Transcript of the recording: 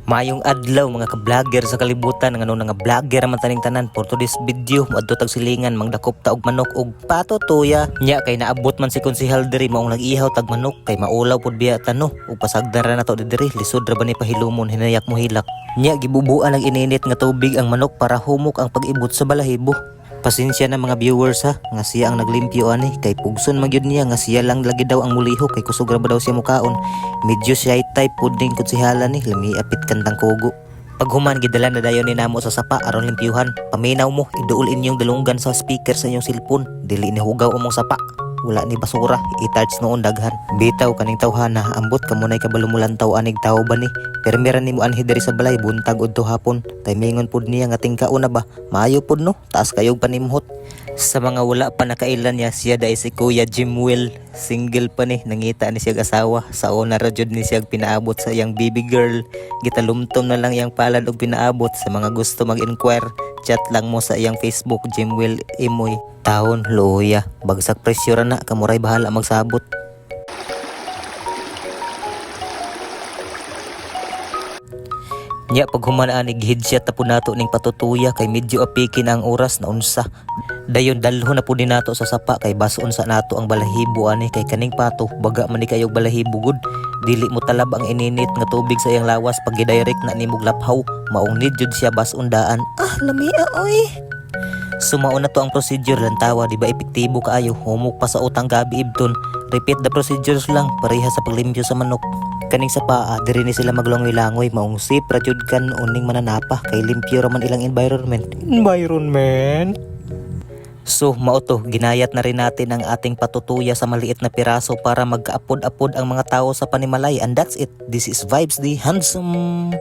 Mayong adlaw mga ka-vlogger sa kalibutan nga nga vlogger man taning tanan for today's video moadto tag silingan mangdakop ta og manok og pato tuya nya kay naabot man si konsehal diri maong nag-ihaw tag manok kay maulaw pud biya tano ug pasagdan ra nato diri lisod ra ba ni pahilumon hinayak mo hilak nya gibubuan ang ininit nga tubig ang manok para humok ang pag-ibot sa balahibo. Pasensya na mga viewers ha, nga siya ang naglimpyo ani kay pugson magyud niya nga siya lang lagi daw ang muliho kay kusog ra ba daw siya mukaon. Medyo siya type puding konsehala ni lami apit kantang kugo. Pag human gidala na dayon ni namo sa sapa aron limpyuhan. Paminaw mo iduol inyong dalunggan sa speaker sa inyong cellphone, dili ni hugaw among sapa. Wala ni basura, i-touch noon daghan. Bitaw kaning tawhana, ambot kamunay kabalumulantaw anig tao ba ni. Permiran nimo anhi diri sa balay buntag udto hapon. Timingon pud niya nga tingkao na ba. Maayo pud no, taas kayog panimhot. Sa mga wala pa nakailan niya siya dai si Kuya Jimwell. Single pa ni, nangita ni siya asawa. Sa una ra jud ni siya pinaabot sa iyang baby girl. Gitalumtom na lang iyang palad og pinaabot sa mga gusto mag-inquire. Chat lang mo sa iyang Facebook Jimwell Imoy. Taon luya, bagsak presyo ra na kamuray bahala magsabot. Nya pag humanaan headshot na po nato ning patutuya kay medyo apiki na ang oras na unsa. Dayon dalho na po din nato sa sapa kay bason sa nato ang balahibo ani kay kaning pato baga man ni kayog balahibo gud. Dili mo talab ang ininit nga tubig sa iyang lawas pag gidirect na nimog laphaw. Maong need jud siya basundaan. Ah lamia oy. Sumao na to ang procedure lantawa di ba epektibo kaayo humok pa sa utang gabi ibton. Repeat the procedures lang pareha sa paglimpyo sa manok. Kaning sa paa diri ni sila maglangoy-langoy maong sip ra jud kan uning mananapa kay limpyo ra man ilang environment. So mao to ginayat na rin natin ang ating patutuya sa maliit na piraso para magkaapod-apod ang mga tao sa panimalay and that's it. This is Vibes the Handsome.